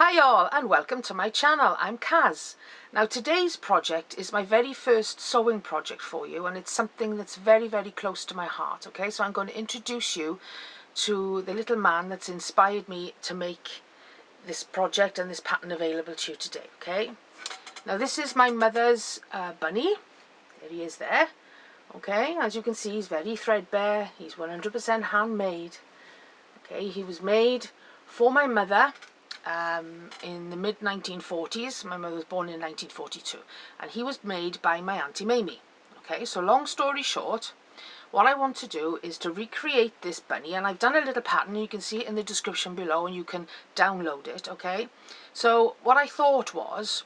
Hi all and welcome to my channel. I'm Kaz. Now today's project is my very first sewing project for you, and it's something that's very close to my heart. Okay, so I'm going to introduce you to the little man that's inspired me to make this project and this pattern available to you today. Okay, now this is my mother's bunny. There he is there. Okay, as you can see, he's very threadbare. He's 100% handmade. Okay, he was made for my mother in the mid 1940s. My mother was born in 1942, and he was made by my Auntie Mamie. Okay, so long story short, what I want to do is to recreate this bunny, and I've done a little pattern. You can see it in the description below and you can download it. Okay, so what I thought was,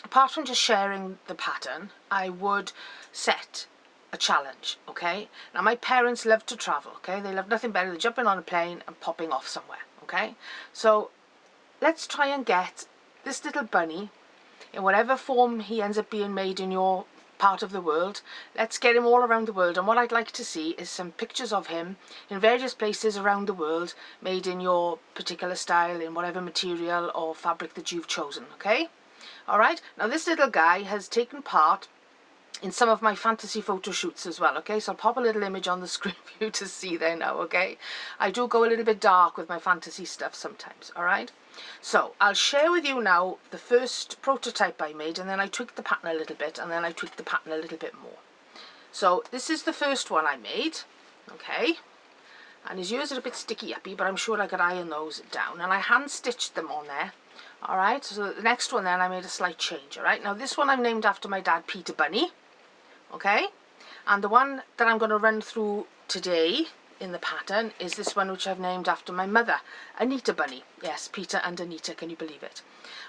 apart from just sharing the pattern, I would set a challenge. Okay, now my parents love to travel. Okay, they love nothing better than jumping on a plane and popping off somewhere. Okay, so let's try and get this little bunny, in whatever form he ends up being made in your part of the world. Let's get him all around the world, and what I'd like to see is some pictures of him in various places around the world, made in your particular style, in whatever material or fabric that you've chosen. Okay, alright, now this little guy has taken part in some of my fantasy photo shoots as well. Okay, so I'll pop a little image on the screen for you to see there now. Okay, I do go a little bit dark with my fantasy stuff sometimes. Alright, so I'll share with you now the first prototype I made, and then I tweaked the pattern a little bit, and then I tweaked the pattern a little bit more. So this is the first one I made. Okay, and his ears are a bit sticky uppy, but I'm sure I could iron those down, and I hand stitched them on there. Alright, so the next one then I made a slight change. Alright, now this one I've named after my dad, Peter Bunny. Okay, and the one that I'm going to run through today in the pattern is this one, which I've named after my mother, Anita Bunny. Yes, Peter and Anita, can you believe it?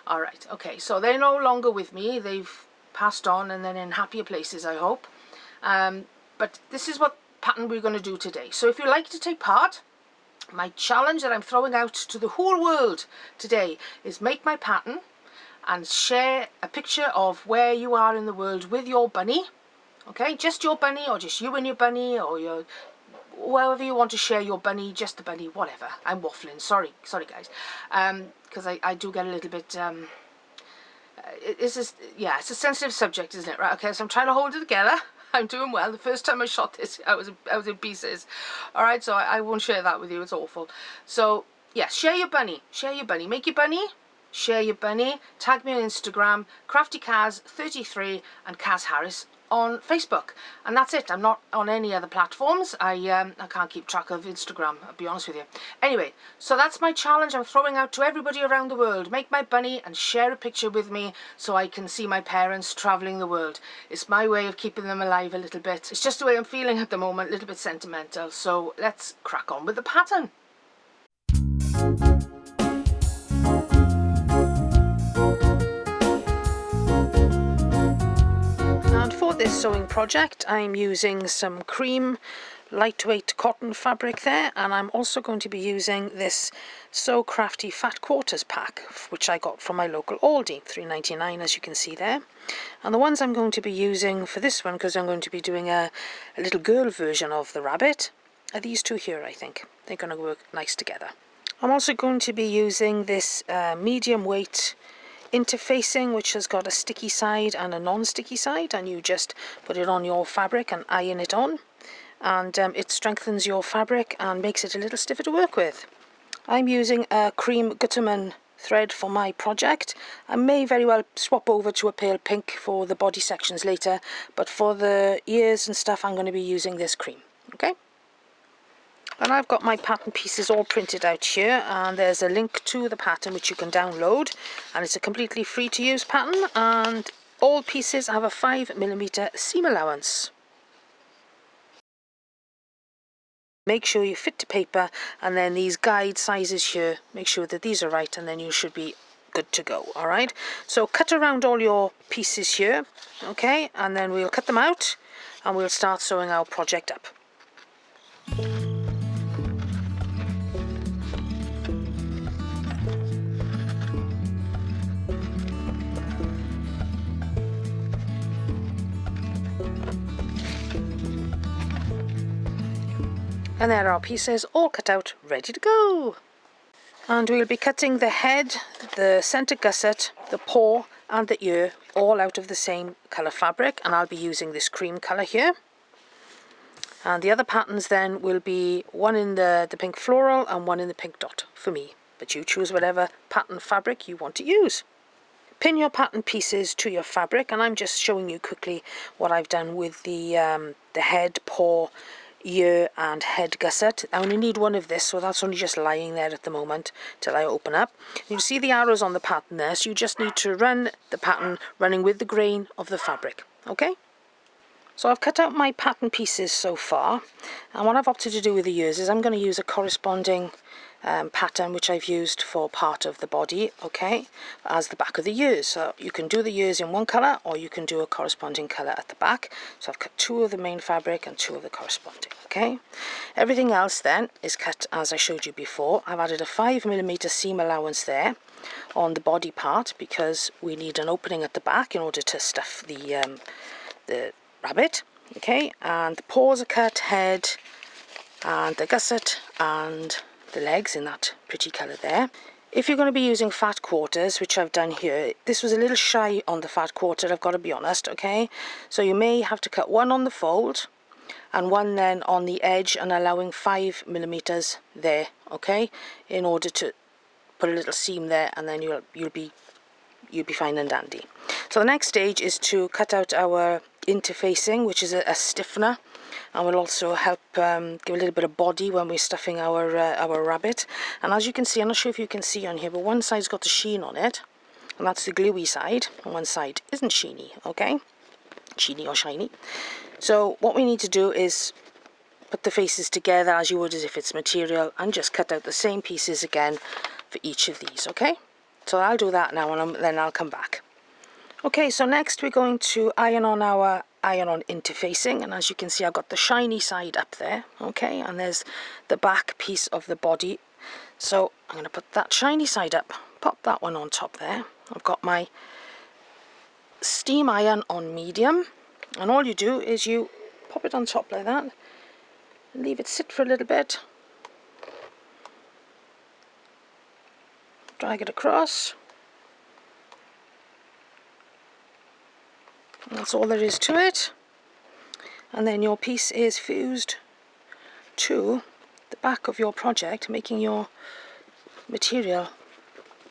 Alright, okay, so they're no longer with me. They've passed on, and they're in happier places, I hope. But this is what pattern we're going to do today. So if you'd like to take part, my challenge that I'm throwing out to the whole world today is make my pattern and share a picture of where you are in the world with your bunny. Okay, just your bunny, or just you and your bunny, or your, whoever you want to share your bunny, just the bunny, whatever. I'm waffling, sorry guys, because I do get a little bit, it's a sensitive subject, isn't it? Right, okay, so I'm trying to hold it together. I'm doing well. The first time I shot this, I was in pieces. Alright, so I won't share that with you, it's awful. So, yeah, share your bunny, make your bunny, share your bunny, tag me on Instagram, Crafty Kaz 33 and Kaz Harris on Facebook, and that's it. I'm not on any other platforms. I can't keep track of Instagram, I'll be honest with you. Anyway, so that's my challenge I'm throwing out to everybody around the world. Make my bunny and share a picture with me so I can see my parents travelling the world. It's my way of keeping them alive a little bit. It's just the way I'm feeling at the moment, a little bit sentimental. So let's crack on with the pattern. For this sewing project, I'm using some cream lightweight cotton fabric there, and I'm also going to be using this So Crafty Fat Quarters pack, which I got from my local Aldi, $3.99, as you can see there. And the ones I'm going to be using for this one, because I'm going to be doing a little girl version of the rabbit, are these two here. I think they're going to work nice together. I'm also going to be using this medium weight interfacing, which has got a sticky side and a non-sticky side, and you just put it on your fabric and iron it on, and it strengthens your fabric and makes it a little stiffer to work with. I'm using a cream Gutterman thread for my project. I may very well swap over to a pale pink for the body sections later, but for the ears and stuff I'm going to be using this cream. Okay, and I've got my pattern pieces all printed out here, and there's a link to the pattern which you can download, and it's a completely free to use pattern, and all pieces have a 5mm seam allowance. Make sure you fit to paper, and then these guide sizes here, make sure that these are right, and then you should be good to go. Alright, so cut around all your pieces here, okay, and then we'll cut them out and we'll start sewing our project up. And there are our pieces all cut out, ready to go. And we'll be cutting the head, the centre gusset, the paw and the ear all out of the same colour fabric, and I'll be using this cream colour here. And the other patterns then will be one in the pink floral and one in the pink dot for me, but you choose whatever pattern fabric you want to use. Pin your pattern pieces to your fabric, and I'm just showing you quickly what I've done with the head, paw, ear and head gusset. I only need one of this, so that's only just lying there at the moment till I open up. You see the arrows on the pattern there, so you just need to run the pattern running with the grain of the fabric, okay? So I've cut out my pattern pieces so far, and what I've opted to do with the ears is I'm going to use a corresponding pattern which I've used for part of the body, okay, as the back of the ears. So you can do the ears in one colour, or you can do a corresponding colour at the back. So I've cut 2 of the main fabric and 2 of the corresponding, okay. Everything else then is cut as I showed you before. I've added a 5mm seam allowance there on the body part because we need an opening at the back in order to stuff the rabbit, okay. And the paws are cut, head and the gusset and the legs in that pretty colour there. If you're going to be using fat quarters, which I've done here, this was a little shy on the fat quarter, I've got to be honest, okay. So you may have to cut one on the fold and one then on the edge, and allowing 5mm there, okay, in order to put a little seam there, and then you'll be fine and dandy. So the next stage is to cut out our interfacing, which is a stiffener, and will also help give a little bit of body when we're stuffing our rabbit. And as you can see, I'm not sure if you can see on here, but one side's got the sheen on it, and that's the gluey side, and one side isn't sheeny, okay, sheeny or shiny. So what we need to do is put the faces together as you would as if it's material, and just cut out the same pieces again for each of these, okay. So I'll do that now, and then I'll come back. Okay, so next we're going to iron on our iron-on interfacing, and as you can see I've got the shiny side up there, okay, and there's the back piece of the body. So I'm going to put that shiny side up, pop that one on top there. I've got my steam iron on medium, and all you do is you pop it on top like that and leave it sit for a little bit, drag it across. And that's all there is to it, and then your piece is fused to the back of your project, making your material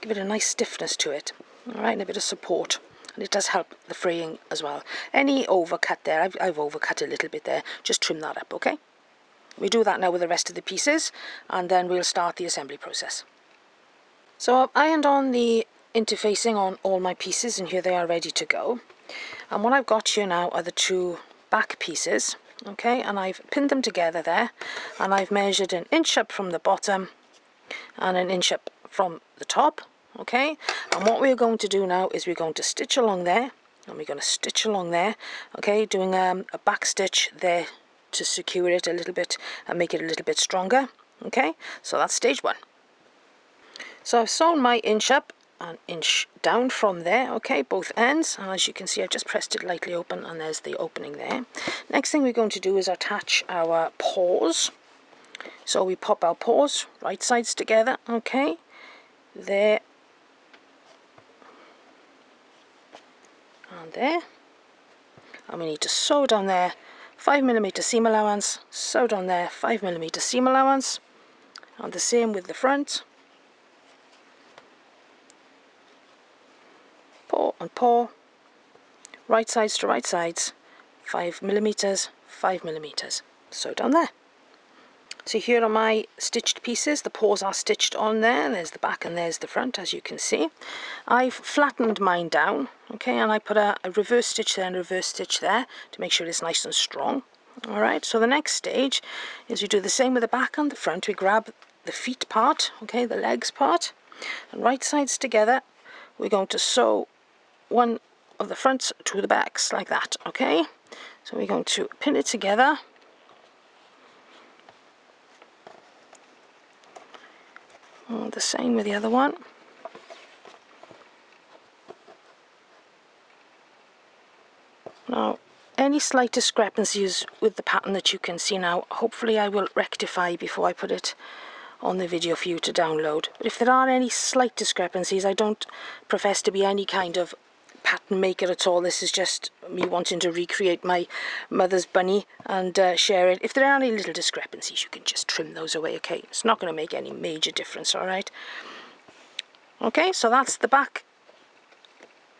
give it a nice stiffness to it, alright, and a bit of support, and it does help the fraying as well. Any overcut there, I've overcut a little bit there, just trim that up, okay. We do that now with the rest of the pieces, and then we'll start the assembly process. So I've ironed on the interfacing on all my pieces, and here they are ready to go. And what I've got here now are the 2 back pieces, okay, and I've pinned them together there, and I've measured 1 inch up from the bottom and 1 inch up from the top, okay. And what we're going to do now is we're going to stitch along there, and we're going to stitch along there, okay, doing a back stitch there to secure it a little bit and make it a little bit stronger, okay. So that's stage 1. So I've sewn my inch up and inch down from there, okay, both ends, and as you can see I've just pressed it lightly open, and there's the opening there. Next thing we're going to do is attach our paws. So we pop our paws right sides together, okay, there and there, and we need to sew down there, 5mm seam allowance, sew down there, 5mm seam allowance, and the same with the front. Paw and paw, right sides to right sides, 5mm, 5mm, sew down there. So here are my stitched pieces. The paws are stitched on there, there's the back and there's the front, as you can see. I've flattened mine down, okay, and I put a reverse stitch there and a reverse stitch there to make sure it's nice and strong. Alright, so the next stage is we do the same with the back and the front. We grab the feet part, okay, the legs part, and right sides together we're going to sew one of the fronts to the backs like that, okay. So we're going to pin it together, and the same with the other one. Now any slight discrepancies with the pattern that you can see now, hopefully I will rectify before I put it on the video for you to download. But if there are any slight discrepancies, I don't profess to be any kind of pattern maker at all. This is just me wanting to recreate my mother's bunny and share it. If there are any little discrepancies, you can just trim those away, okay? It's not going to make any major difference, all right? Okay, so that's the back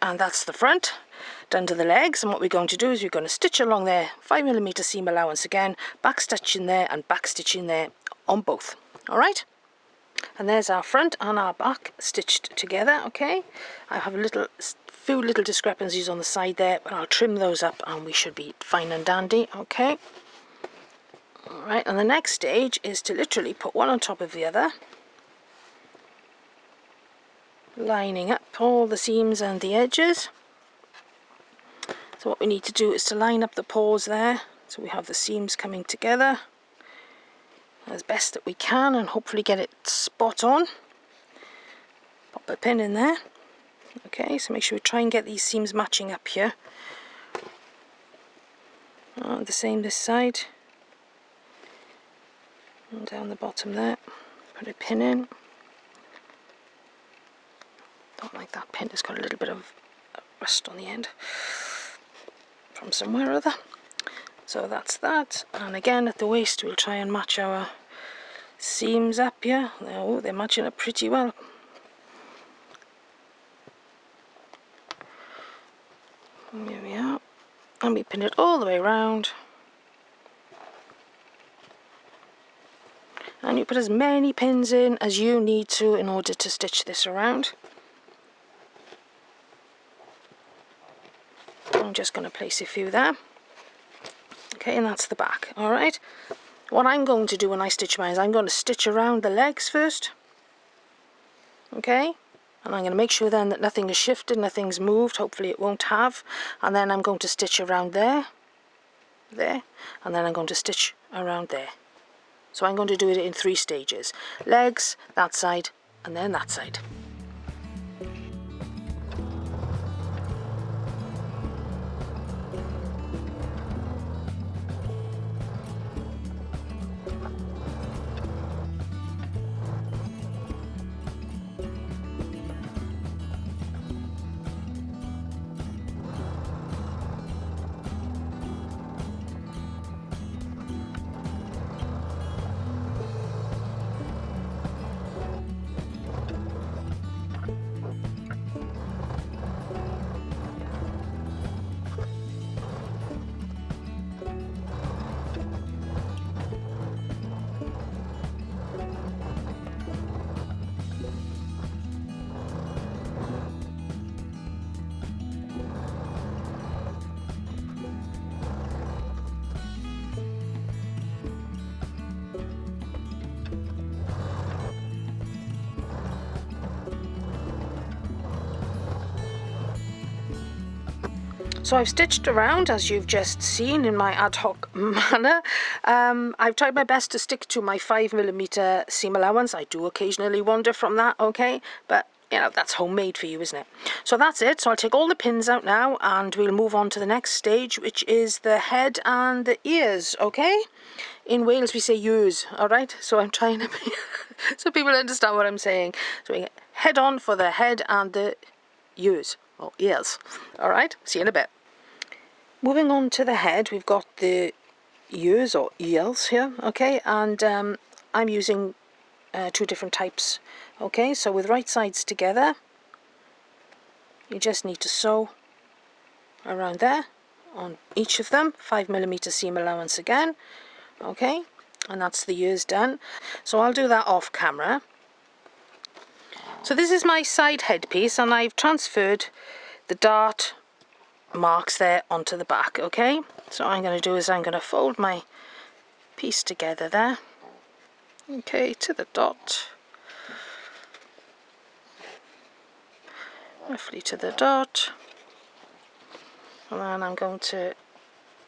and that's the front, done to the legs. And what we're going to do is we're going to stitch along there, 5mm seam allowance again, back stitch in there and back stitch in there on both, all right? And there's our front and our back stitched together, okay? I have a few little discrepancies on the side there, but I'll trim those up and we should be fine and dandy, okay? All right, and the next stage is to literally put one on top of the other, lining up all the seams and the edges. So what we need to do is to line up the paws there, so we have the seams coming together as best that we can and hopefully get it spot on. Pop a pin in there. Okay, so make sure we try and get these seams matching up here. The same this side. And down the bottom there. Put a pin in. Don't like that pin, it's got a little bit of rust on the end from somewhere or other. So that's that, and again at the waist we'll try and match our seams up here. Oh, they're matching up pretty well. There we are, and we pin it all the way around. And you put as many pins in as you need to in order to stitch this around. I'm just going to place a few there. Okay, and that's the back. All right. What I'm going to do when I stitch mine is I'm going to stitch around the legs first. Okay, and I'm going to make sure then that nothing is shifted, nothing's moved. Hopefully it won't have. And then I'm going to stitch around there, and then I'm going to stitch around there. So I'm going to do it in 3 stages. Legs, that side, and then that side. So I've stitched around, as you've just seen, in my ad hoc manner. I've tried my best to stick to my 5mm seam allowance. I do occasionally wander from that, okay? But, you know, that's homemade for you, isn't it? So that's it. So I'll take all the pins out now and we'll move on to the next stage, which is the head and the ears, okay? In Wales we say ears, alright? So I'm trying to be so people understand what I'm saying. So we head on for the head and the ears, or ears. Alright, see you in a bit. Moving on to the head, we've got the ears or ears here, okay, and I'm using 2 different types, okay. So with right sides together, you just need to sew around there on each of them, 5mm seam allowance again, okay, and that's the ears done. So I'll do that off camera. So this is my side headpiece, and I've transferred the dart marks there onto the back, okay. So what I'm going to do is I'm going to fold my piece together there, okay, to the dot, roughly to the dot, and then I'm going to,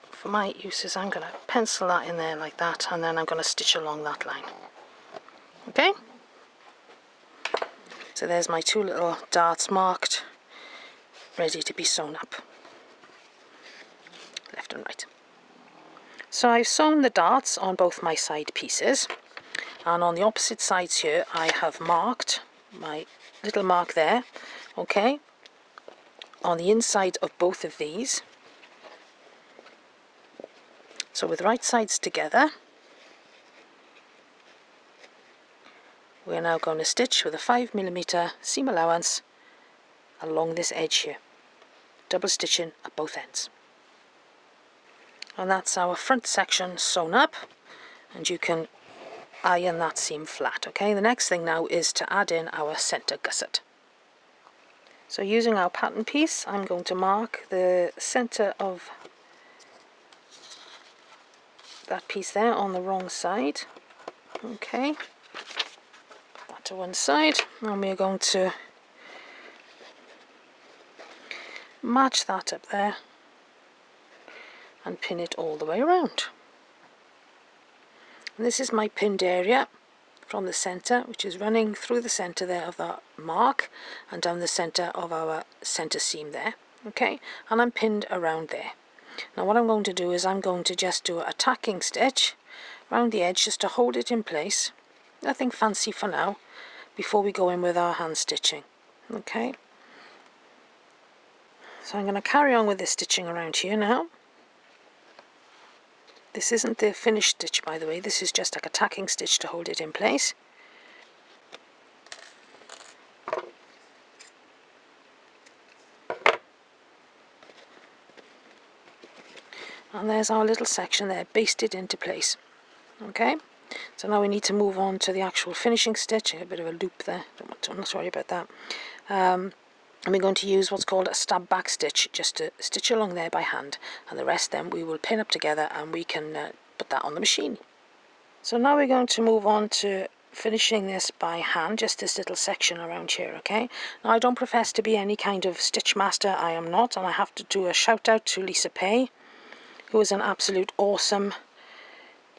for my uses, I'm going to pencil that in there like that, and then I'm going to stitch along that line, okay. So there's my 2 little darts marked, ready to be sewn up, left and right. So I've sewn the darts on both my side pieces, and on the opposite sides here I have marked my little mark there, okay, on the inside of both of these. So with right sides together, we're now going to stitch with a 5mm seam allowance along this edge here, double stitching at both ends. And that's our front section sewn up, and you can iron that seam flat. Okay, the next thing now is to add in our centre gusset. So using our pattern piece, I'm going to mark the centre of that piece there on the wrong side. Okay, that to one side, and we're going to match that up there and pin it all the way around. And this is my pinned area from the centre, which is running through the centre there of that mark and down the centre of our centre seam there. Okay, and I'm pinned around there. Now what I'm going to do is I'm going to just do a tacking stitch around the edge just to hold it in place. Nothing fancy for now, before we go in with our hand stitching. Okay, so I'm going to carry on with the stitching around here now. This isn't the finished stitch, by the way, this is just like a tacking stitch to hold it in place. And there's our little section there, basted into place. Okay, so now we need to move on to the actual finishing stitch. A bit of a loop there, I'm not sorry about that. And we're going to use what's called a stab back stitch, just to stitch along there by hand, and the rest then we will pin up together and we can put that on the machine. So now we're going to move on to finishing this by hand, just this little section around here. Okay, now I don't profess to be any kind of stitch master, I am not, and I have to do a shout out to Lisa Pay, who is an absolute awesome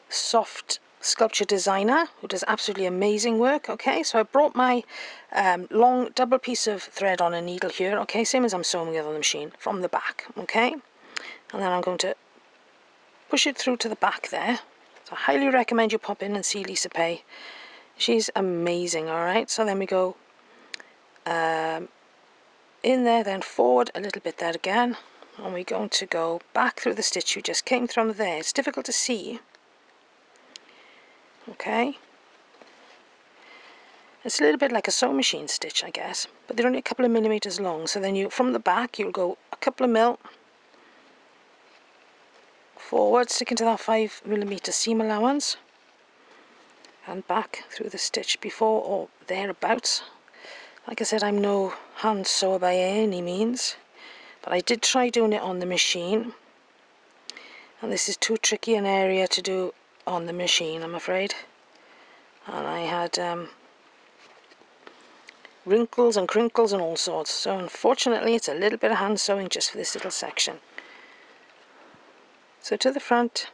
soft sculpture designer who does absolutely amazing work. Okay, so I brought my long double piece of thread on a needle here, okay, same as I'm sewing it on the machine, from the back. Okay, and then I'm going to push it through to the back there. So I highly recommend you pop in and see Lisa Pay, she's amazing. Alright, so then we go in there, then forward a little bit there again, and we're going to go back through the stitch you just came from there. It's difficult to see. Okay, it's a little bit like a sewing machine stitch, I guess, but they're only a couple of millimeters long. So then you, from the back, you'll go a couple of mil forward, sticking to that 5mm seam allowance, and back through the stitch before or thereabouts. Like I said, I'm no hand sewer by any means, but I did try doing it on the machine, and this is too tricky an area to do on the machine, I'm afraid. And I had wrinkles and crinkles and all sorts, so unfortunately it's a little bit of hand sewing just for this little section. So to the front,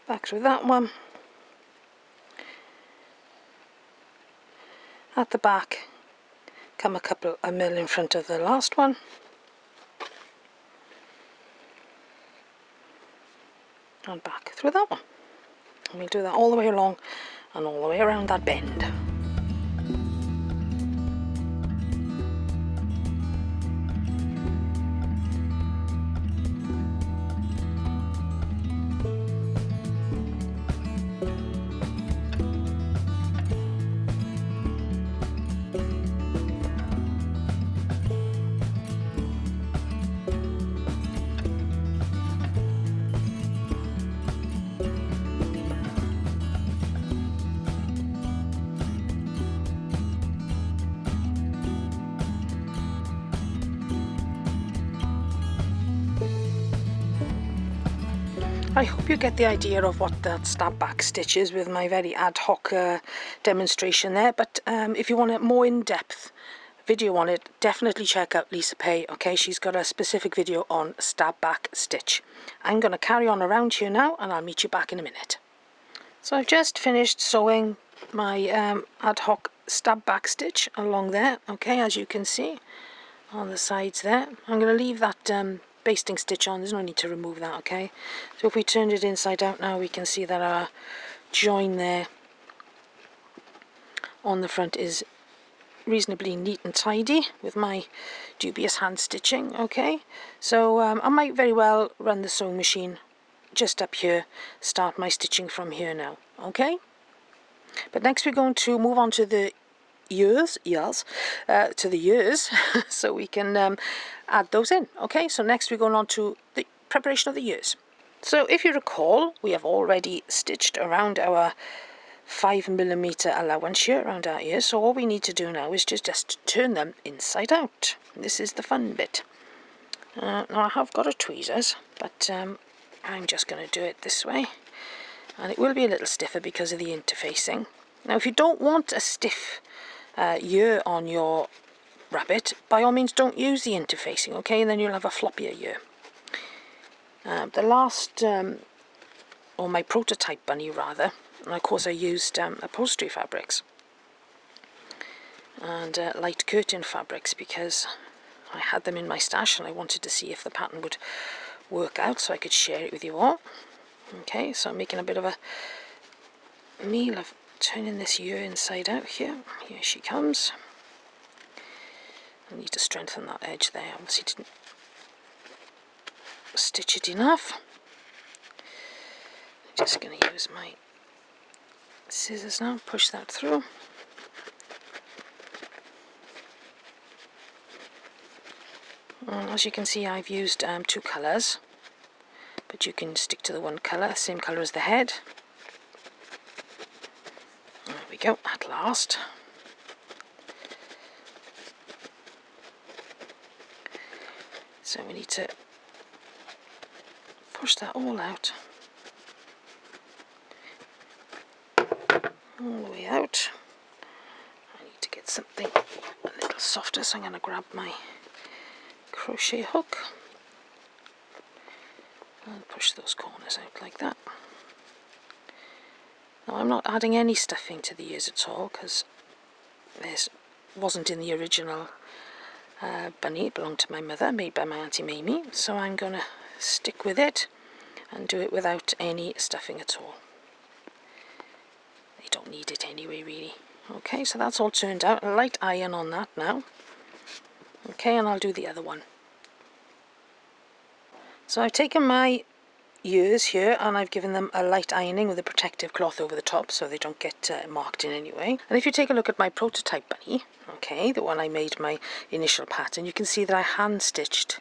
back through that one, at the back come a mil in front of the last one, and back through that one, and we'll do that all the way along and all the way around that bend. I hope you get the idea of what that stab back stitch is with my very ad hoc demonstration there, but if you want a more in-depth video on it, definitely check out Lisa Pay. Okay, she's got a specific video on stab back stitch. I'm going to carry on around here now and I'll meet you back in a minute. So I've just finished sewing my ad hoc stab back stitch along there, okay, as you can see on the sides there. I'm going to leave that basting stitch on, there's no need to remove that. Okay, so if we turned it inside out now, we can see that our join there on the front is reasonably neat and tidy with my dubious hand stitching. Okay, so I might very well run the sewing machine just up here, start my stitching from here now. Okay, but next we're going to move on to the ears, so we can add those in. Okay, so next we're going on to the preparation of the ears. So if you recall, we have already stitched around our 5mm allowance here around our ears, so all we need to do now is just turn them inside out. This is the fun bit. Now I have got a tweezers, but I'm just going to do it this way, and it will be a little stiffer because of the interfacing. Now if you don't want a stiff ear on your rabbit, by all means don't use the interfacing, okay, and then you'll have a floppier ear. The last, or my prototype bunny rather, and of course I used upholstery fabrics and light curtain fabrics because I had them in my stash and I wanted to see if the pattern would work out so I could share it with you all. Okay, so I'm making a bit of a meal of turning this ear inside out here. Here she comes. I need to strengthen that edge there, obviously didn't stitch it enough. I'm just going to use my scissors now, push that through. And as you can see, I've used 2 colours, but you can stick to the one colour, same colour as the head. There we go, at last. So we need to push that all out, all the way out. I need to get something a little softer, so I'm going to grab my crochet hook and push those corners out like that. Now I'm not adding any stuffing to the ears at all because this wasn't in the original bunny. It belonged to my mother, made by my Auntie Mamie, so I'm going to stick with it and do it without any stuffing at all. They don't need it anyway, really. Okay, so that's all turned out. A light iron on that now. Okay, and I'll do the other one. So I've taken my ears here and I've given them a light ironing with a protective cloth over the top so they don't get marked in any way. And if you take a look at my prototype bunny, okay, the one I made my initial pattern, you can see that I hand stitched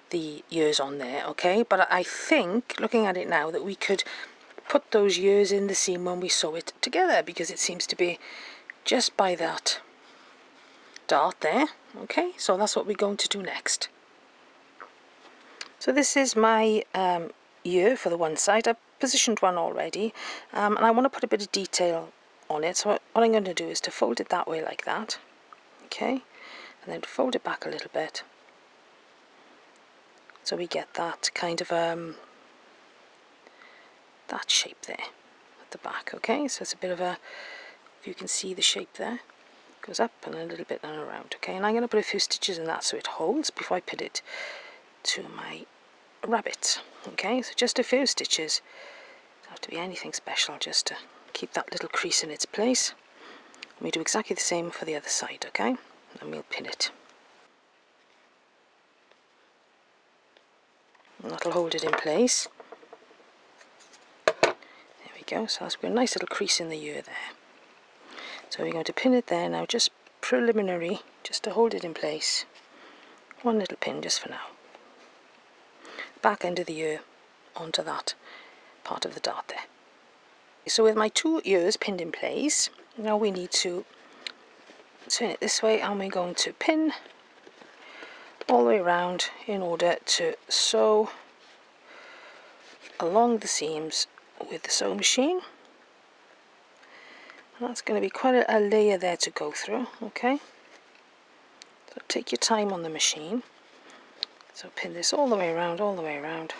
the ears on there, okay, but I think, looking at it now, that we could put those ears in the seam when we sew it together, because it seems to be just by that dart there. Okay, so that's what we're going to do next. So this is my ear for the one side. I've positioned one already, and I want to put a bit of detail on it, so what I'm going to do is to fold it that way like that, okay, and then fold it back a little bit so we get that kind of that shape there at the back. Okay, so it's a bit of a, if you can see the shape there, goes up and a little bit and around. Okay, and I'm going to put a few stitches in that so it holds before I put it to my rabbit. Okay, so just a few stitches, don't have to be anything special, just to keep that little crease in its place. And we do exactly the same for the other side, okay, and we'll pin it. And that'll hold it in place. There we go, so that's got a nice little crease in the ear there. So we're going to pin it there now, just preliminary, just to hold it in place. One little pin just for now. Back end of the ear onto that part of the dart there. So with my 2 ears pinned in place, now we need to turn it this way, and we're going to pin all the way around in order to sew along the seams with the sewing machine. And that's going to be quite a layer there to go through, okay? So take your time on the machine. So pin this all the way around, all the way around.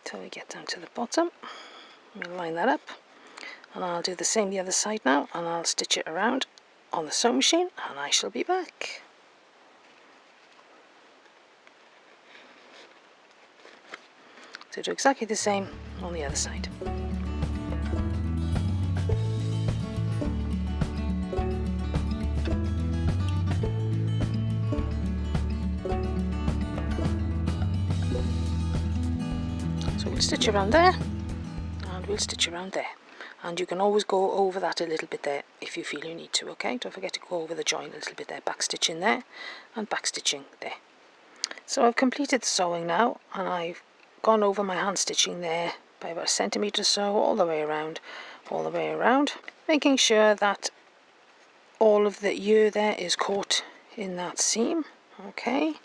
Till we get down to the bottom. We'll line that up. And I'll do the same the other side now, and I'll stitch it around on the sewing machine, and I shall be back. So do exactly the same on the other side. So we'll stitch around there, and we'll stitch around there. And you can always go over that a little bit there if you feel you need to, okay? Don't forget to go over the join a little bit there, back stitching there and back stitching there. So I've completed the sewing now, and I've gone over my hand stitching there by about 1 centimetre or so, all the way around, making sure that all of the ear there is caught in that seam, okay,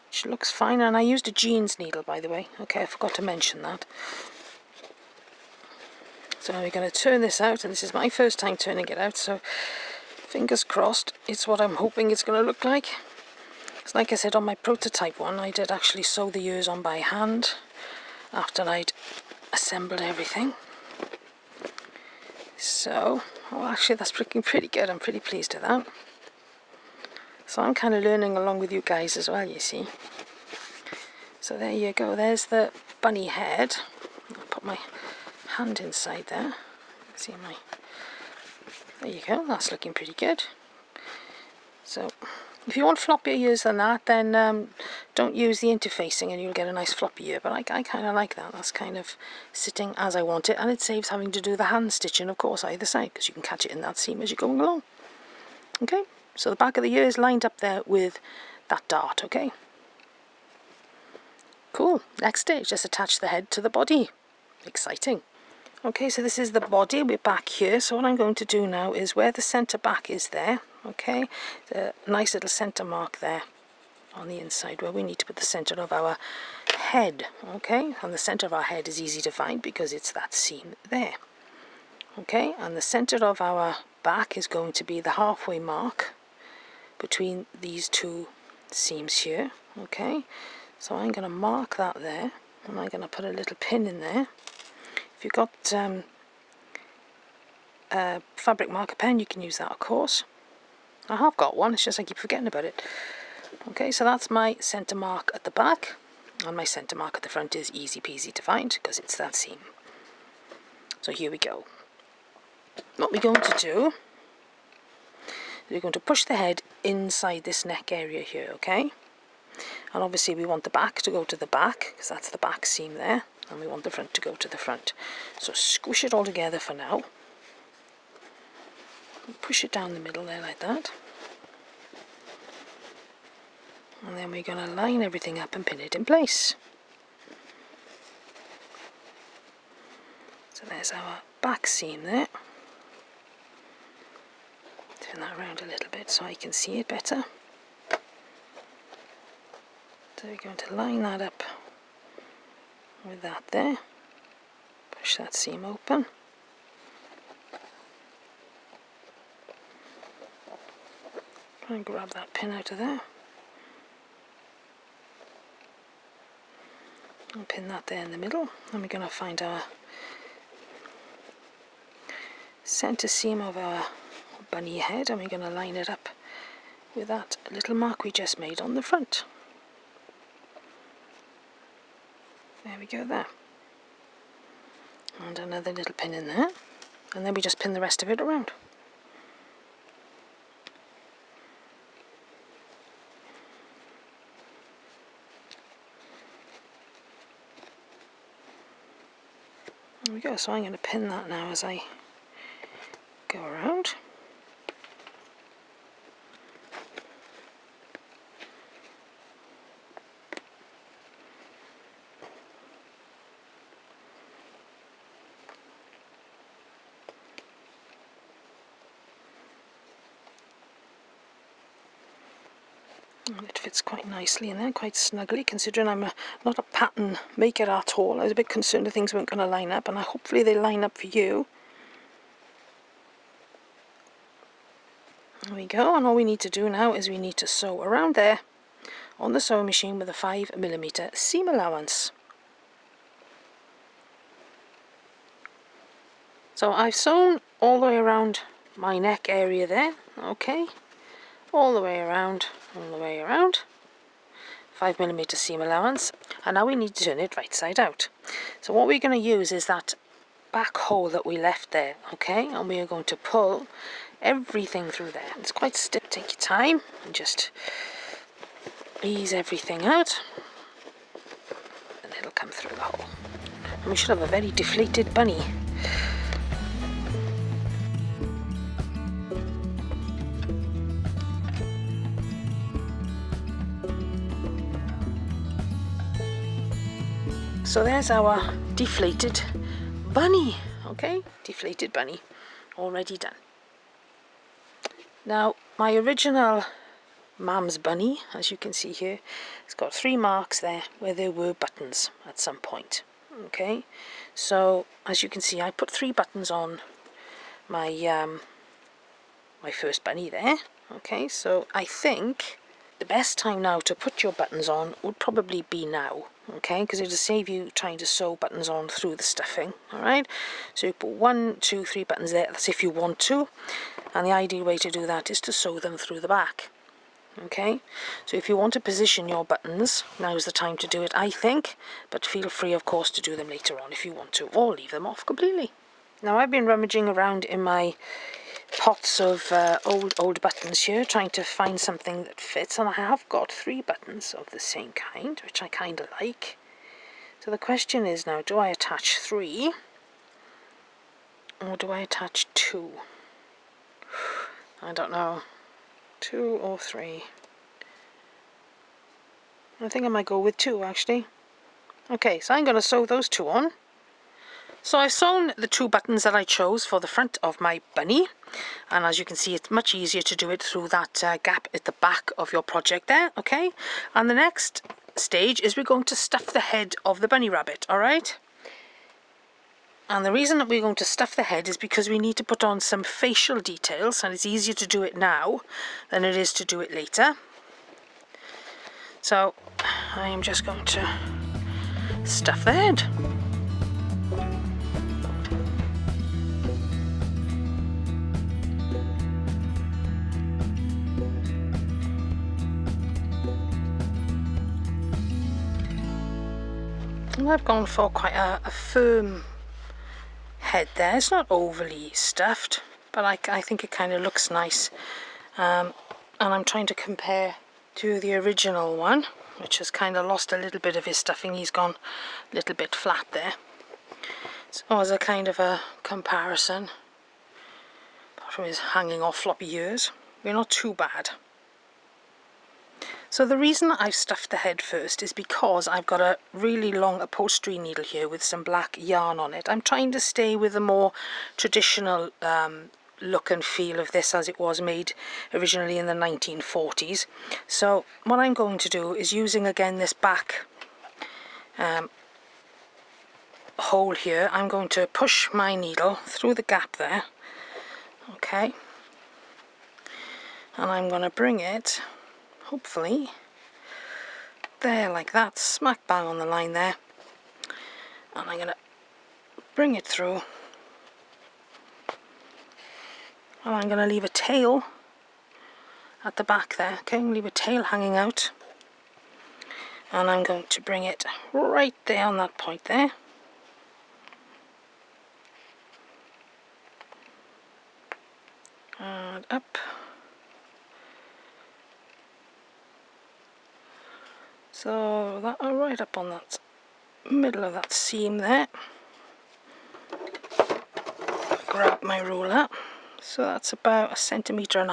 which looks fine. And I used a jeans needle, by the way, okay, I forgot to mention that. So now we're going to turn this out, and this is my first time turning it out, so fingers crossed it's what I'm hoping it's going to look like. It's like I said, on my prototype one I did actually sew the ears on by hand after I'd assembled everything. So, well, actually that's looking pretty good. I'm pretty pleased with that. So I'm kind of learning along with you guys as well, you see. So there you go, there's the bunny head. I'll put my hand inside there. See my... There you go, that's looking pretty good. So if you want floppier ears than that, then don't use the interfacing and you'll get a nice floppy ear. But I kind of like that. That's kind of sitting as I want it, and it saves having to do the hand stitching, of course, either side, because you can catch it in that seam as you're going along. Okay, so the back of the ear is lined up there with that dart, okay? Cool. Next stage, just attach the head to the body. Exciting. Okay, so this is the body. We're back here. So what I'm going to do now is where the centre back is there, okay, the nice little centre mark there on the inside where we need to put the centre of our head, okay, and the centre of our head is easy to find because it's that seam there, okay, and the centre of our back is going to be the halfway mark between these two seams here, okay. So I'm going to mark that there, and I'm going to put a little pin in there. If you've got a fabric marker pen, you can use that, of course. I have got one, it's just I keep forgetting about it. Okay, so that's my centre mark at the back, and my centre mark at the front is easy peasy to find because it's that seam. So here we go. What we're going to do, we're going to push the head inside this neck area here, okay? And obviously we want the back to go to the back, because that's the back seam there, and we want the front to go to the front. So squish it all together for now. Push it down the middle there like that. And then we're going to line everything up and pin it in place. So there's our back seam there. Turn that around a little bit so I can see it better. So we're going to line that up with that there. Push that seam open. Try and grab that pin out of there. And pin that there in the middle. And we're going to find our centre seam of our bunny head, and we're going to line it up with that little mark we just made on the front. There we go there. And another little pin in there, and then we just pin the rest of it around. There we go, so I'm going to pin that now as I go around. And it fits quite nicely in there, quite snugly, considering I'm not a pattern maker at all. I was a bit concerned that things weren't going to line up, and hopefully they line up for you. There we go, and all we need to do now is we need to sew around there on the sewing machine with a 5mm seam allowance. So I've sewn all the way around my neck area there, okay, all the way around, 5mm seam allowance, and now we need to turn it right side out. So what we're going to use is that back hole that we left there, okay, and we are going to pull everything through there. It's quite stiff. Take your time and just ease everything out, and it'll come through the hole. And we should have a very deflated bunny. So there's our deflated bunny, okay? Deflated bunny, already done. Now, my original Mam's bunny, as you can see here, it's got 3 marks there where there were buttons at some point, okay? So, as you can see, I put 3 buttons on my my first bunny there, okay? So I think the best time now to put your buttons on would probably be now, okay, because it'll save you trying to sew buttons on through the stuffing. All right, so you put 1, 2, 3 buttons there. That's if you want to, and the ideal way to do that is to sew them through the back. Okay, so if you want to position your buttons, now's the time to do it, I think, but feel free of course to do them later on if you want to, or leave them off completely. Now I've been rummaging around in my pots of old buttons here, trying to find something that fits, and I have got 3 buttons of the same kind, which I kind of like. So the question is now, do I attach 3 or do I attach 2? I don't know, 2 or 3. I think I might go with 2 actually. Okay, so I'm going to sew those 2 on. So I've sewn the 2 buttons that I chose for the front of my bunny, and as you can see it's much easier to do it through that gap at the back of your project there, okay? And the next stage is we're going to stuff the head of the bunny rabbit, alright? And the reason that we're going to stuff the head is because we need to put on some facial details, and it's easier to do it now than it is to do it later. So I am just going to stuff the head. And I've gone for quite a firm head there. It's not overly stuffed, but I think it kind of looks nice. And I'm trying to compare to the original one, which has kind of lost a little bit of his stuffing. He's gone a little bit flat there. So as a kind of a comparison, apart from his hanging off floppy ears, we're not too bad. So the reason I've stuffed the head first is because I've got a really long upholstery needle here with some black yarn on it. I'm trying to stay with the more traditional look and feel of this as it was made originally in the 1940s. So what I'm going to do is, using again this back hole here, I'm going to push my needle through the gap there, okay, and I'm going to bring it hopefully there, like that, smack bang on the line there, and I'm going to bring it through, and I'm going to leave a tail at the back there, okay, leave a tail hanging out, and I'm going to bring it right there on that point there, and up. So that right up on that middle of that seam there. Grab my ruler. So that's about 1.5 centimeters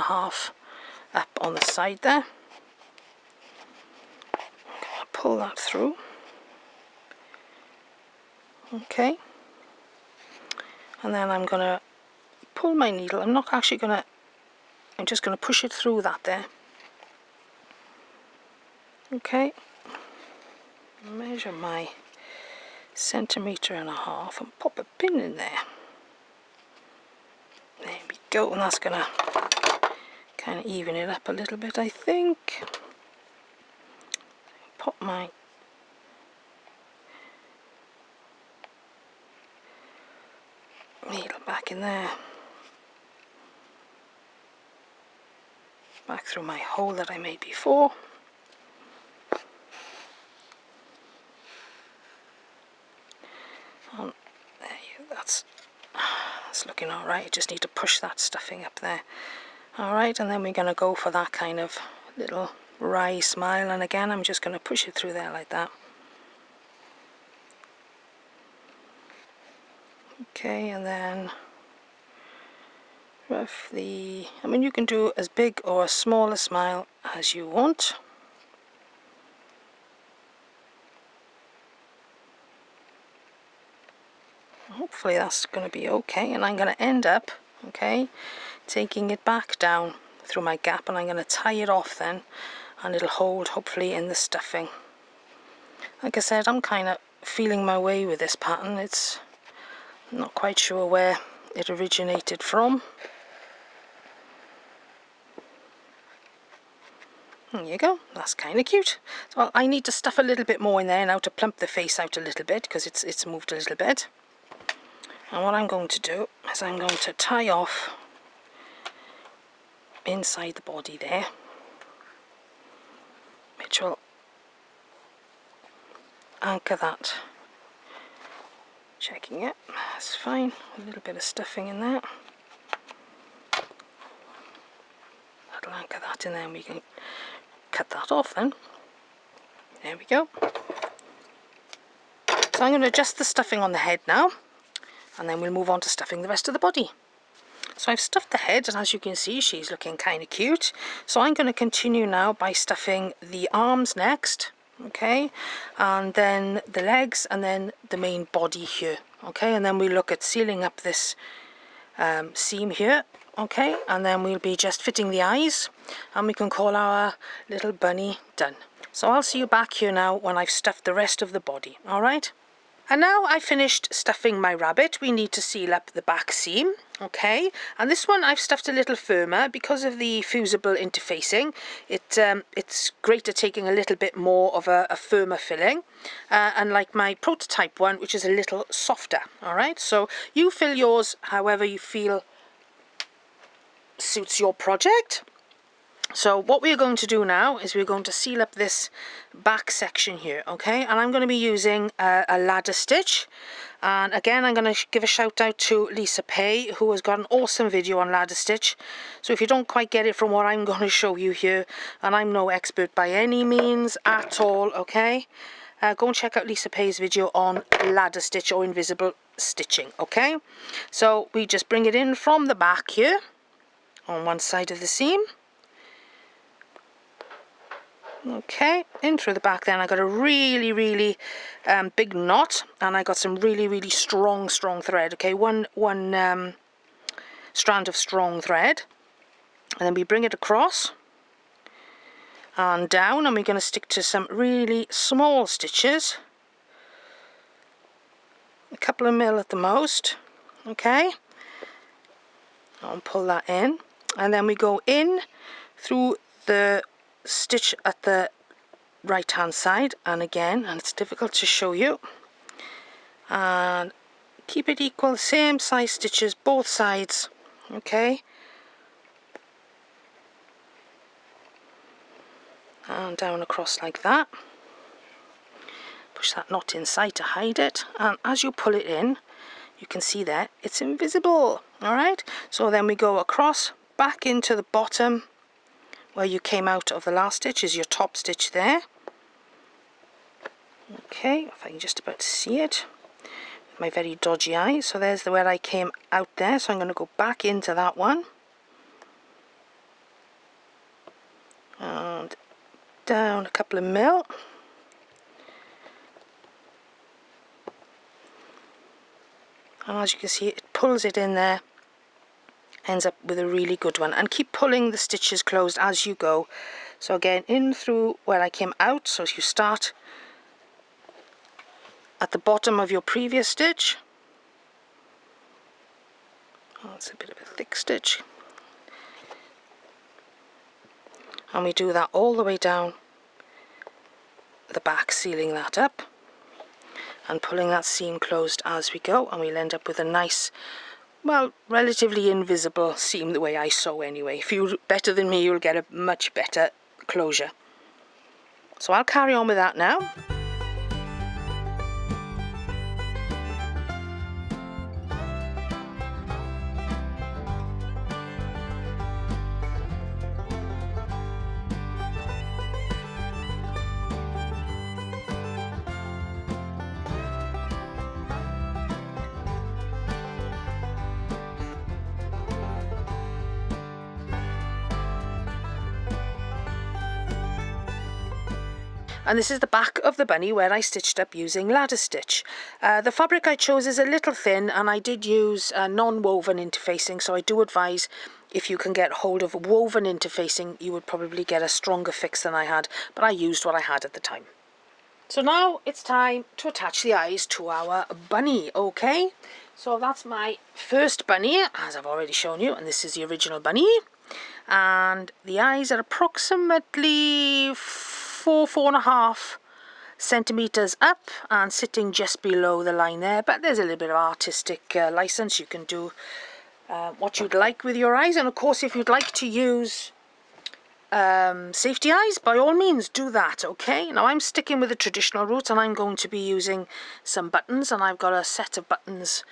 up on the side there. I'm going to pull that through. Okay. And then I'm going to pull my needle. I'm not actually going to, I'm just going to push it through that there. Okay. Measure my 1.5 centimeters and pop a pin in there. There we go, and that's going to kind of even it up a little bit, I think. Pop my needle back in there, back through my hole that I made before. That's looking all right. I just need to push that stuffing up there. All right, and then we're going to go for that kind of little wry smile, and again I'm just going to push it through there like that. Okay, and then roughly, I mean, you can do as big or as small a smile as you want. Hopefully that's going to be okay, and I'm going to end up, okay, taking it back down through my gap, and I'm going to tie it off then, and it'll hold hopefully in the stuffing. Like I said, I'm kind of feeling my way with this pattern. It's not quite sure where it originated from. There you go, that's kind of cute. So I need to stuff a little bit more in there now to plump the face out a little bit, because it's moved a little bit. And what I'm going to do is I'm going to tie off inside the body there, which will anchor that. Checking it, that's fine. A little bit of stuffing in there. That'll anchor that in there, and we can cut that off then. There we go. So I'm going to adjust the stuffing on the head now, and then we'll move on to stuffing the rest of the body. So I've stuffed the head, and as you can see, she's looking kind of cute. So I'm going to continue now by stuffing the arms next, okay, and then the legs, and then the main body here, okay, and then we look at sealing up this seam here, okay, and then we'll be just fitting the eyes, and we can call our little bunny done. So I'll see you back here now when I've stuffed the rest of the body, all right? And now I've finished stuffing my rabbit. We need to seal up the back seam, okay? And this one I've stuffed a little firmer because of the fusible interfacing. It's great at taking a little bit more of a firmer filling, unlike my prototype one, which is a little softer, all right? So you fill yours however you feel suits your project. So what we're going to do now is we're going to seal up this back section here, okay? And I'm going to be using a ladder stitch. And again, I'm going to give a shout out to Lisa Pay, who has got an awesome video on ladder stitch. So if you don't quite get it from what I'm going to show you here, and I'm no expert by any means at all, okay? Go and check out Lisa Pay's video on ladder stitch or invisible stitching, okay? So we just bring it in from the back here on one side of the seam. Okay, in through the back then. I got a really big knot, and I got some really strong thread, okay, one strand of strong thread, and then we bring it across and down, and we're going to stick to some really small stitches, a couple of mil at the most, okay, and pull that in, and then we go in through the stitch at the right hand side, and again, and it's difficult to show you, and keep it equal, same size stitches both sides, okay, and down across like that. Push that knot inside to hide it, and as you pull it in, you can see there it's invisible, all right? So then we go across back into the bottom where you came out of the last stitch, is your top stitch there. Okay, if I can just about see it with my very dodgy eye. So there's where I came out there, so I'm going to go back into that one and down a couple of mil, and as you can see, it pulls it in there, ends up with a really good one, and keep pulling the stitches closed as you go. So again, in through where I came out, so you start at the bottom of your previous stitch. Oh, it's a bit of a thick stitch, and we do that all the way down the back, sealing that up and pulling that seam closed as we go, and we'll end up with a nice, well, relatively invisible seam the way I sew anyway. If you're better than me, you'll get a much better closure. So I'll carry on with that now. And this is the back of the bunny where I stitched up using ladder stitch. The fabric I chose is a little thin, and I did use non-woven interfacing, so I do advise if you can get hold of woven interfacing, you would probably get a stronger fix than I had, but I used what I had at the time. So now it's time to attach the eyes to our bunny, okay? So that's my first bunny, as I've already shown you, and this is the original bunny. And the eyes are approximately 4.5 centimeters up and sitting just below the line there, but there's a little bit of artistic license. You can do what you'd like with your eyes, and of course if you'd like to use safety eyes, by all means do that, okay? Now I'm sticking with the traditional route, and I'm going to be using some buttons, and I've got a set of buttons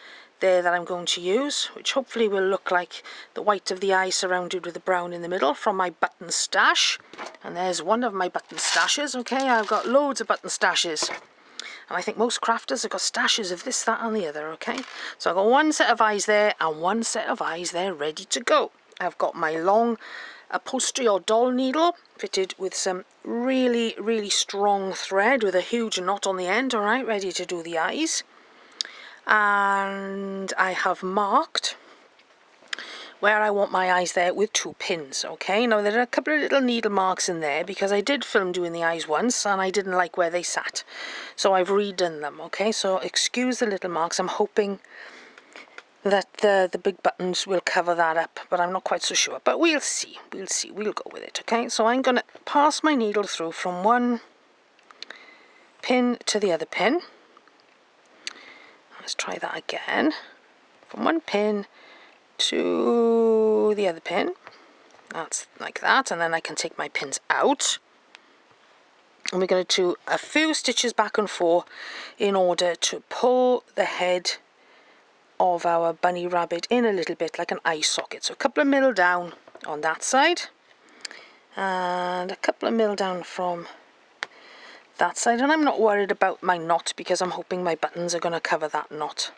there that I'm going to use, which hopefully will look like the white of the eye surrounded with the brown in the middle from my button stash. And there's one of my button stashes, okay? I've got loads of button stashes, and I think most crafters have got stashes of this, that and the other, okay? So I've got one set of eyes there and one set of eyes there ready to go. I've got my long upholstery or doll needle fitted with some really strong thread with a huge knot on the end, alright, ready to do the eyes. And I have marked where I want my eyes there with 2 pins, okay? Now there are a couple of little needle marks in there because I did film doing the eyes once and I didn't like where they sat, so I've redone them, okay? So excuse the little marks. I'm hoping that the big buttons will cover that up, but I'm not quite so sure, but we'll see, we'll go with it, okay? So I'm going to pass my needle through from one pin to the other pin. Let's try that again, from one pin to the other pin, that's like that, and then I can take my pins out, and we're going to do a few stitches back and forth in order to pull the head of our bunny rabbit in a little bit like an eye socket. So a couple of mil down on that side and a couple of mil down from that side, and I'm not worried about my knot because I'm hoping my buttons are going to cover that knot.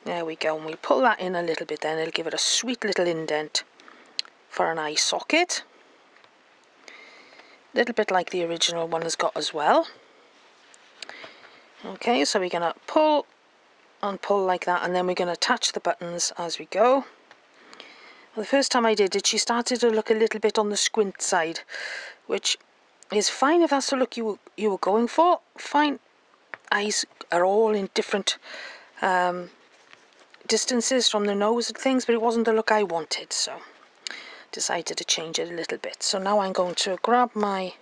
There we go, and we pull that in a little bit, then it'll give it a sweet little indent for an eye socket, a little bit like the original one has got as well. Okay, so we're going to pull and pull like that, and then we're going to attach the buttons as we go. Well, the first time I did it, she started to look a little bit on the squint side, which is fine if that's the look you were going for. Fine, eyes are all in different distances from the nose and things, but it wasn't the look I wanted, so decided to change it a little bit. So now I'm going to grab my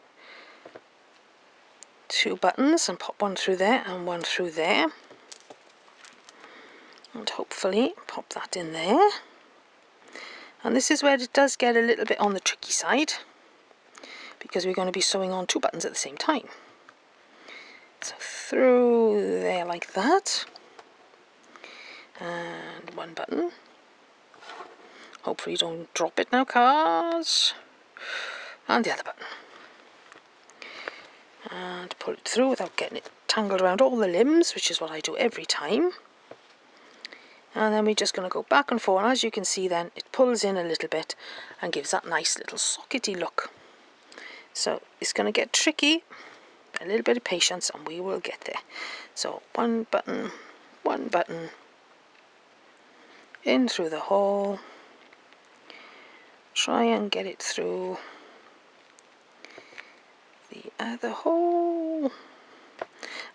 2 buttons and pop one through there and one through there, and hopefully pop that in there. And this is where it does get a little bit on the tricky side because we're going to be sewing on 2 buttons at the same time. So through there like that, and 1 button. Hopefully you don't drop it now, cars. And the other button, and pull it through without getting it tangled around all the limbs, which is what I do every time. And then we're just going to go back and forth, and as you can see then it pulls in a little bit and gives that nice little sockety look. So it's going to get tricky, a little bit of patience and we will get there. So 1 button, 1 button, in through the hole, try and get it through the other hole,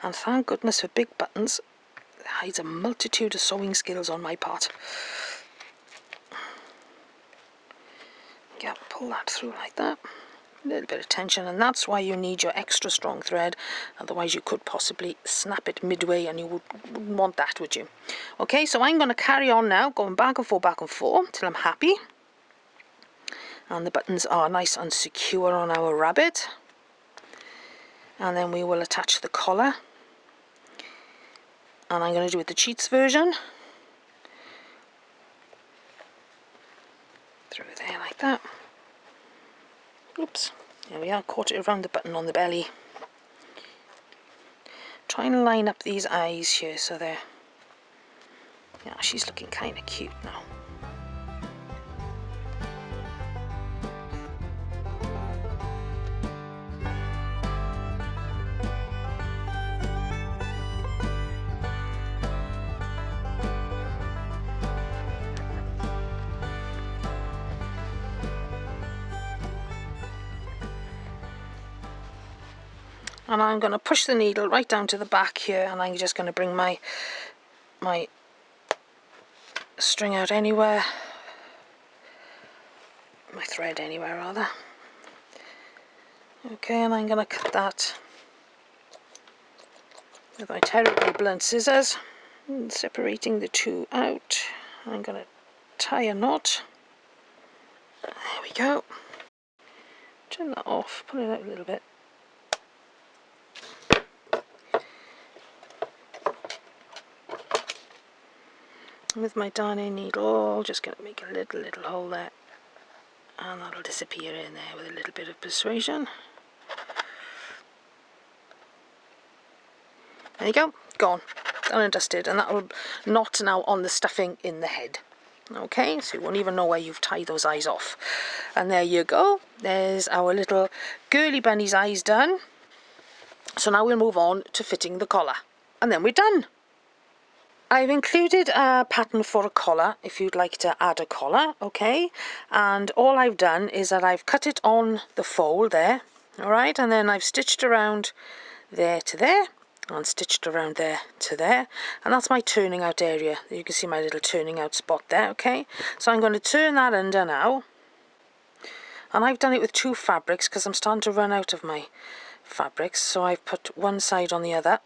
and thank goodness for big buttons. It hides a multitude of sewing skills on my part. Yeah, pull that through like that, a little bit of tension, and that's why you need your extra strong thread, otherwise you could possibly snap it midway and you wouldn't want that, would you? Okay, so I'm going to carry on now, going back and forth till I'm happy and the buttons are nice and secure on our rabbit. And then we will attach the collar, and I'm going to do it the cheats version, through there like that. Oops, there we are, caught it around the button on the belly. Try and line up these eyes here so they're, yeah, she's looking kind of cute now. and I'm going to push the needle right down to the back here, and I'm just going to bring my string out anywhere, my thread anywhere rather. Okay, and I'm going to cut that with my terribly blunt scissors, and separating the two out. I'm going to tie a knot. There we go. Trim that off, pull it out a little bit. With my darning needle, just going to make a little hole there, and that'll disappear in there with a little bit of persuasion. There you go, gone, done and dusted, and that will knot now on the stuffing in the head. Okay, so you won't even know where you've tied those eyes off. And there you go, there's our little girly bunny's eyes done. So now we'll move on to fitting the collar, and then we're done. I've included a pattern for a collar if you'd like to add a collar, okay? And all I've done is that I've cut it on the fold there, alright? And then I've stitched around there to there, and stitched around there to there, and that's my turning out area. You can see my little turning out spot there, okay? So I'm going to turn that under now, and I've done it with two fabrics because I'm starting to run out of my fabrics, so I've put one side on the other.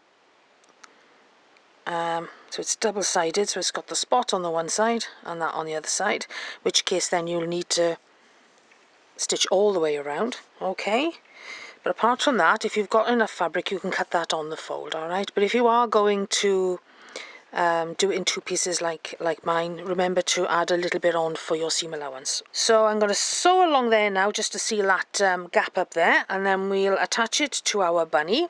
So it's double-sided, so it's got the spot on the one side and that on the other side, which case then you'll need to stitch all the way around, okay? But apart from that, if you've got enough fabric, you can cut that on the fold, alright? But if you are going to do it in two pieces like mine, remember to add a little bit on for your seam allowance. So I'm going to sew along there now just to seal that gap up there, and then we'll attach it to our bunny.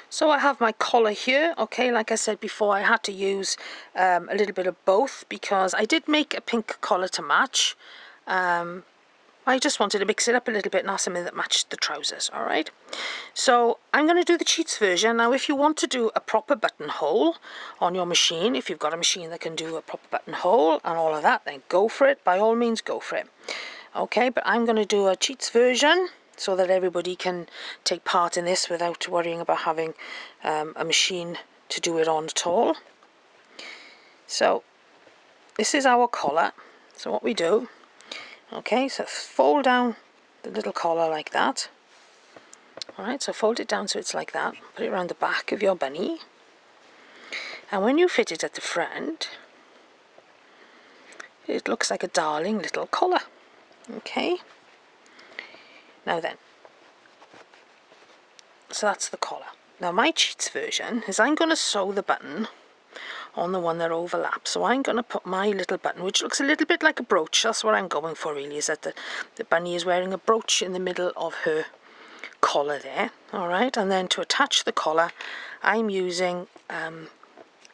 So I have my collar here, okay, like I said before, I had to use a little bit of both because I did make a pink collar to match. I just wanted to mix it up a little bit and have something that matched the trousers, alright? So I'm going to do the cheats version. Now if you want to do a proper buttonhole on your machine, if you've got a machine that can do a proper buttonhole and all of that, then go for it, by all means go for it. Okay, but I'm going to do a cheats version so that everybody can take part in this without worrying about having a machine to do it on at all. So this is our collar. So what we do, okay, so fold down the little collar like that. Alright, so fold it down so it's like that. Put it around the back of your bunny. And when you fit it at the front, it looks like a darling little collar. Okay. Now then, so that's the collar. Now my cheats version is I'm going to sew the button on the one that overlaps. So I'm going to put my little button, which looks a little bit like a brooch. That's what I'm going for really, is that the bunny is wearing a brooch in the middle of her collar there. Alright, and then to attach the collar, I'm using,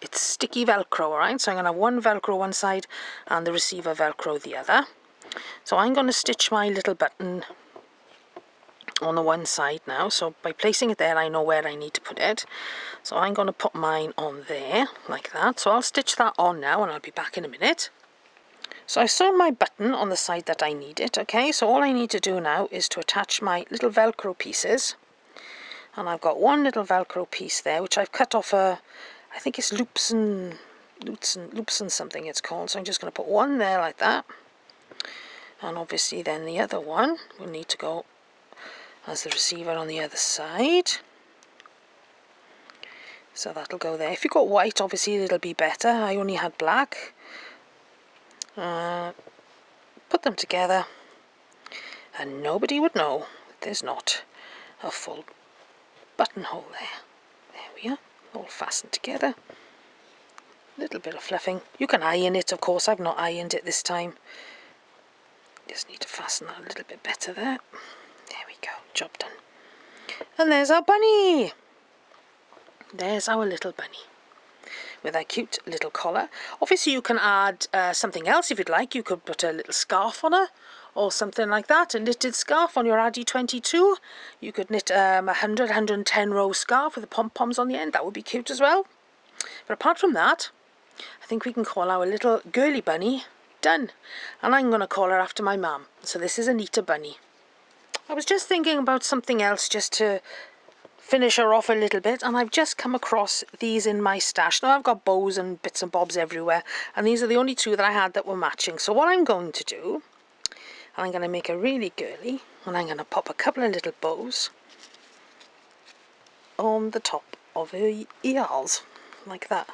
it's sticky Velcro, alright? So I'm going to have one Velcro one side and the receiver Velcro the other. So I'm going to stitch my little button on the one side now, so by placing it there I know where I need to put it. So I'm going to put mine on there like that. So I'll stitch that on now and I'll be back in a minute. So I've sewn my button on the side that I need it, okay? So all I need to do now is to attach my little Velcro pieces, and I've got one little Velcro piece there which I've cut off I think it's loops and something it's called. So I'm just going to put one there like that, and obviously then the other one will need to go as the receiver on the other side. So that'll go there. If you've got white, obviously it'll be better. I only had black. Put them together and nobody would know there's not a full buttonhole there. There we are, all fastened together. Little bit of fluffing. You can iron it, of course. I've not ironed it this time. Just need to fasten that a little bit better there. There we go, job done. And there's our bunny. There's our little bunny with a cute little collar. Obviously you can add something else if you'd like. You could put a little scarf on her or something like that, a knitted scarf on your Addy 22. You could knit 110 row scarf with the pom-poms on the end. That would be cute as well. But apart from that, I think we can call our little girly bunny done. And I'm going to call her after my mum. So this is Anita Bunny. I was just thinking about something else just to finish her off a little bit, and I've just come across these in my stash. Now I've got bows and bits and bobs everywhere, and these are the only two that I had that were matching. So what I'm going to do, I'm going to make her really girly, and I'm going to pop a couple of little bows on the top of her ears, like that.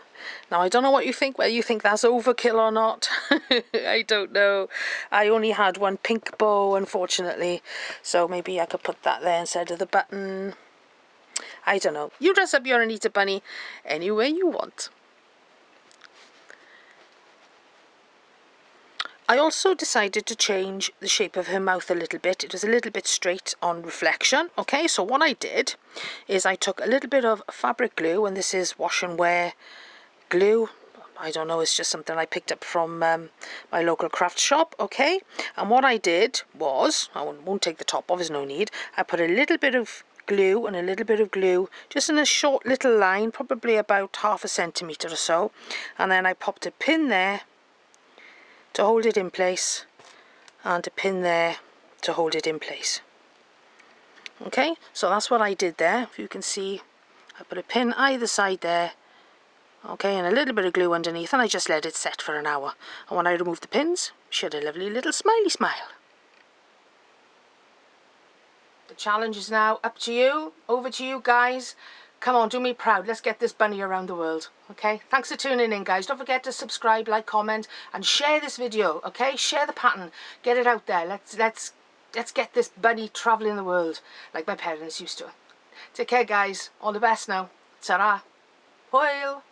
Now I don't know what you think, whether you think that's overkill or not. I don't know. I only had one pink bow, unfortunately, so maybe I could put that there instead of the button. I don't know. You dress up your Anita bunny any way you want. I also decided to change the shape of her mouth a little bit. It was a little bit straight on reflection. Okay, so what I did is I took a little bit of fabric glue, and this is wash and wear glue. I don't know, it's just something I picked up from my local craft shop. Okay, and what I did was, I won't take the top off, there's no need. I put a little bit of glue and a little bit of glue just in a short little line, probably about 1/2 centimetre or so, and then I popped a pin there to hold it in place, and a pin there to hold it in place. Okay, so that's what I did there. If you can see, I put a pin either side there, okay, and a little bit of glue underneath, and I just let it set for an hour. And when I removed the pins, she had a lovely little smiley smile. The challenge is now up to you, over to you guys. Come on, do me proud. Let's get this bunny around the world. Okay, thanks for tuning in, guys. Don't forget to subscribe, like, comment, and share this video. Okay, share the pattern, get it out there. Let's get this bunny traveling the world like my parents used to. Take care, guys. All the best now. Ta-ra. Hwyl.